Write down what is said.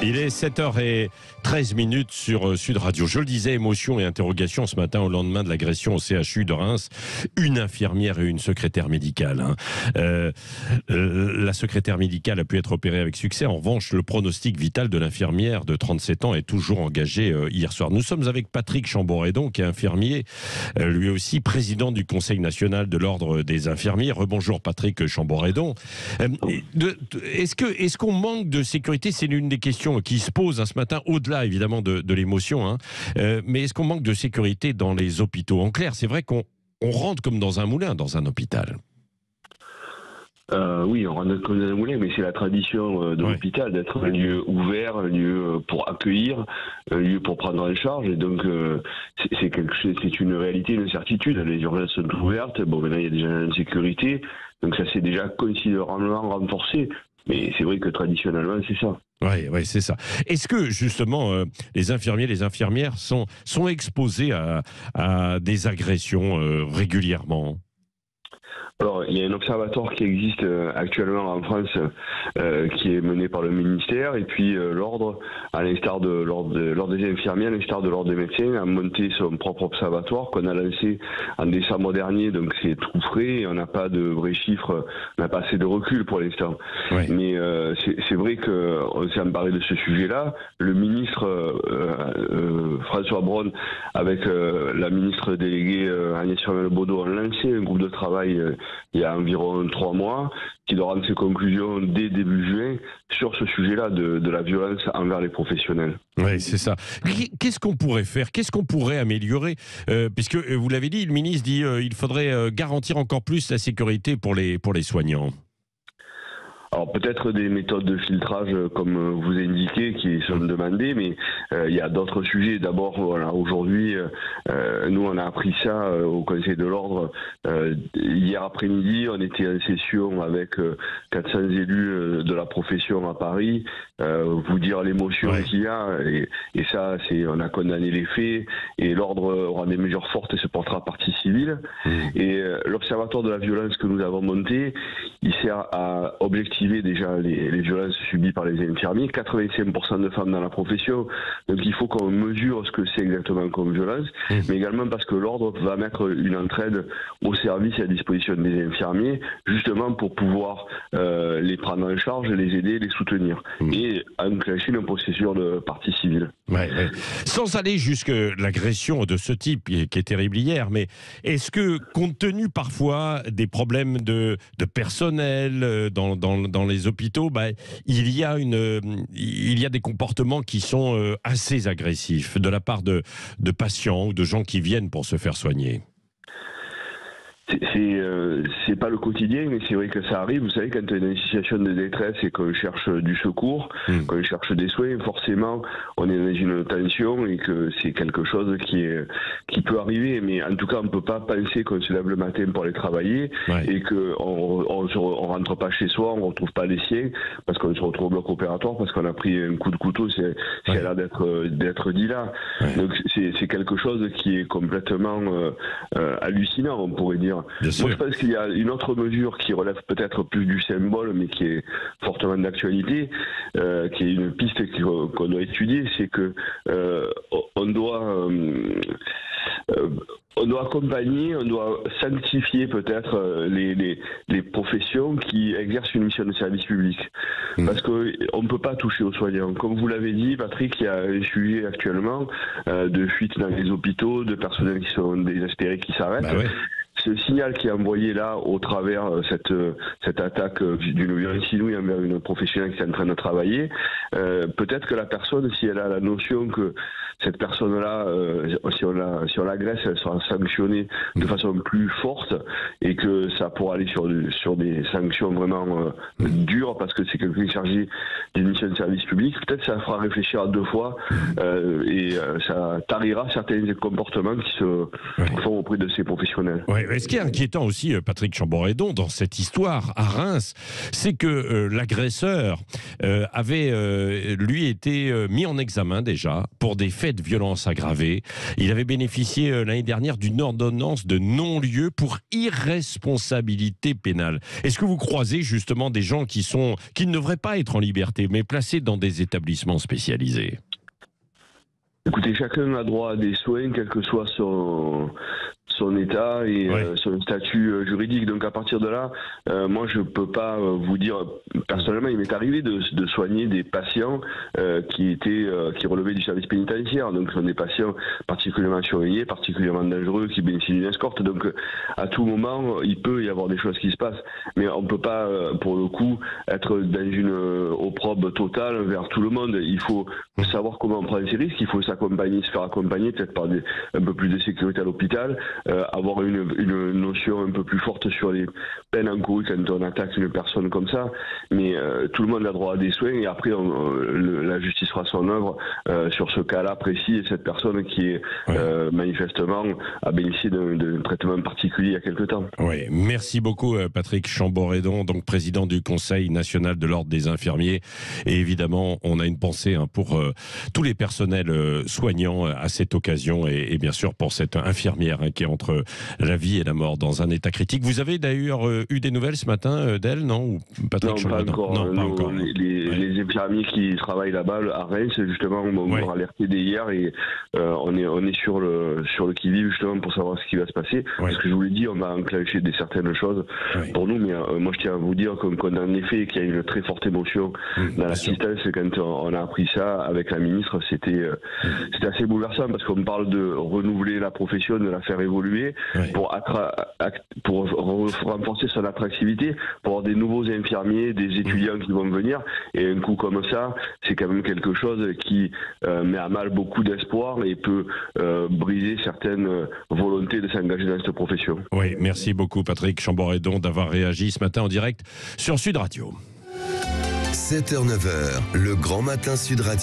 Il est 7h13 sur Sud Radio. Je le disais, émotion et interrogation ce matin au lendemain de l'agression au CHU de Reims. Une infirmière et une secrétaire médicale. La secrétaire médicale a pu être opérée avec succès. En revanche, le pronostic vital de l'infirmière de 37 ans est toujours engagé hier soir. Nous sommes avec Patrick Chamboredon, qui est infirmier, lui aussi président du Conseil national de l'Ordre des infirmiers. Rebonjour Patrick Chamboredon. Est-ce qu'on manque de sécurité? C'est l'une des questions qui se pose ce matin, au-delà évidemment de l'émotion, mais est-ce qu'on manque de sécurité dans les hôpitaux? En clair, c'est vrai qu'on rentre comme dans un moulin dans un hôpital. Oui, on rentre comme dans un moulin, mais c'est la tradition de l'hôpital d'être un lieu ouvert, un lieu pour accueillir, un lieu pour prendre en charge. Et donc, c'est une réalité, une certitude. Les urgences sont ouvertes. Bon, maintenant, il y a déjà une sécurité. Donc, ça s'est déjà considérablement renforcé. Mais c'est vrai que traditionnellement, c'est ça. Oui, c'est ça. Est-ce que, justement, les infirmiers, les infirmières sont exposés à des agressions régulièrement ? Alors, il y a un observatoire qui existe actuellement en France qui est mené par le ministère, et puis l'ordre, à l'instar de l'ordre des infirmiers, à l'instar de l'ordre des médecins, a monté son propre observatoire qu'on a lancé en décembre dernier, donc c'est tout frais, on n'a pas de vrais chiffres, on n'a pas assez de recul pour l'instant. Oui. Mais c'est vrai qu'on s'est emparé de ce sujet-là. Le ministre François Braun, avec la ministre déléguée Agnès Firmin-Lebaudot, ont lancé un groupe de travail il y a environ 3 mois, qui doit rendre ses conclusions dès début juin sur ce sujet-là de la violence envers les professionnels. Oui, c'est ça. Qu'est-ce qu'on pourrait faire? Qu'est-ce qu'on pourrait améliorer? Puisque, vous l'avez dit, le ministre dit qu'il faudrait garantir encore plus la sécurité pour les soignants. Alors peut-être des méthodes de filtrage comme vous indiquez qui sont demandées, mais il y a d'autres sujets. D'abord, voilà, aujourd'hui, nous on a appris ça au Conseil de l'Ordre hier après-midi. On était en session avec 400 élus de la profession à Paris. Vous dire l'émotion qu'il y a, et ça, on a condamné les faits, et l'Ordre aura des mesures fortes et se portera partie civile. Et l'Observatoire de la violence que nous avons monté, il sert à objectiver déjà les violences subies par les infirmiers, 85% de femmes dans la profession, donc il faut qu'on mesure ce que c'est exactement comme violence, mais également parce que l'Ordre va mettre une entraide au service et à disposition des infirmiers, justement pour pouvoir les prendre en charge, les aider, les soutenir, et enclencher une procédure de partie civile. Sans aller jusque l'agression de ce type, qui est terrible hier, mais est-ce que, compte tenu parfois des problèmes de personnel dans les hôpitaux, il y a des comportements qui sont assez agressifs de la part de patients ou de gens qui viennent pour se faire soigner? C'est pas le quotidien, mais c'est vrai que ça arrive. Vous savez, quand on est dans une situation de détresse et qu'on cherche du secours, qu'on cherche des soins, forcément, on est dans une tension et que c'est quelque chose qui peut arriver. Mais en tout cas, on ne peut pas penser qu'on se lève le matin pour aller travailler et qu'on rentre pas chez soi, on ne retrouve pas les siens, parce qu'on se retrouve au bloc opératoire, parce qu'on a pris un coup de couteau, c'est a l'air d'être dit là. Donc c'est quelque chose qui est complètement hallucinant, on pourrait dire. Moi, je pense qu'il y a une autre mesure qui relève peut-être plus du symbole, mais qui est fortement d'actualité, qui est une piste qu'on doit étudier, c'est que on doit accompagner, on doit sanctifier peut-être les professions qui exercent une mission de service public. Parce qu'on ne peut pas toucher aux soignants. Comme vous l'avez dit, Patrick, il y a un sujet actuellement de fuite dans les hôpitaux, de personnels qui sont désespérés, qui s'arrêtent. Ce signal qui est envoyé là au travers cette attaque d'une violence inouïe envers une professionnelle qui est en train de travailler, peut-être que la personne, si elle a la notion que cette personne-là, si on l'agresse, elle sera sanctionnée de façon plus forte, et que ça pourra aller sur des sanctions vraiment dures, parce que c'est quelqu'un qui est chargé d'une mission de service public, peut-être ça fera réfléchir à 2 fois et ça tarira certains comportements qui se font auprès de ces professionnels. Ce qui est inquiétant aussi, Patrick Chamboredon, dans cette histoire à Reims, c'est que l'agresseur avait, lui, été mis en examen déjà pour des faits de violence aggravée. Il avait bénéficié l'année dernière d'une ordonnance de non-lieu pour irresponsabilité pénale. Est-ce que vous croisez justement des gens qui ne devraient pas être en liberté été, mais placés dans des établissements spécialisés? Écoutez, chacun a droit à des soins, quel que soit son état et son statut juridique. Donc à partir de là, moi je peux pas vous dire personnellement, il m'est arrivé de soigner des patients qui relevaient du service pénitentiaire. Donc ce sont des patients particulièrement surveillés, particulièrement dangereux, qui bénéficient d'une escorte. Donc à tout moment, il peut y avoir des choses qui se passent, mais on peut pas pour le coup être dans une opprobre totale vers tout le monde. Il faut savoir comment prendre ces risques. Il faut s'accompagner, se faire accompagner, peut-être par un peu plus de sécurité à l'hôpital. Avoir une notion un peu plus forte sur les peines encourues quand on attaque une personne comme ça, mais tout le monde a droit à des soins et après la justice fera son œuvre sur ce cas-là précis et cette personne qui est manifestement a bénéficié d'un traitement particulier il y a quelque temps. Oui, merci beaucoup Patrick Chamboredon, donc président du Conseil national de l'ordre des infirmiers, et évidemment on a une pensée pour tous les personnels soignants à cette occasion et bien sûr pour cette infirmière qui est entre la vie et la mort dans un état critique. Vous avez d'ailleurs eu des nouvelles ce matin d'elle, non? Ou Patrick Non, pas encore. Non, pas encore. Les infirmiers qui travaillent là-bas à Reims, justement, m'ont alerté dès hier et on est sur le qui-vive justement pour savoir ce qui va se passer. Parce que je vous l'ai dit, on va enclencher certaines choses pour nous, mais moi je tiens à vous dire qu'on a en effet qu'il y a une très forte émotion dans l'assistance. Quand on a appris ça avec la ministre, c'était assez bouleversant parce qu'on parle de renouveler la profession, de la faire évoluer pour renforcer son attractivité, pour avoir des nouveaux infirmiers, des étudiants qui vont venir, et un coup comme ça, c'est quand même quelque chose qui met à mal beaucoup d'espoir et peut briser certaines volontés de s'engager dans cette profession. Oui, merci beaucoup Patrick Chamboredon d'avoir réagi ce matin en direct sur Sud Radio. 7h-9h, le grand matin Sud Radio.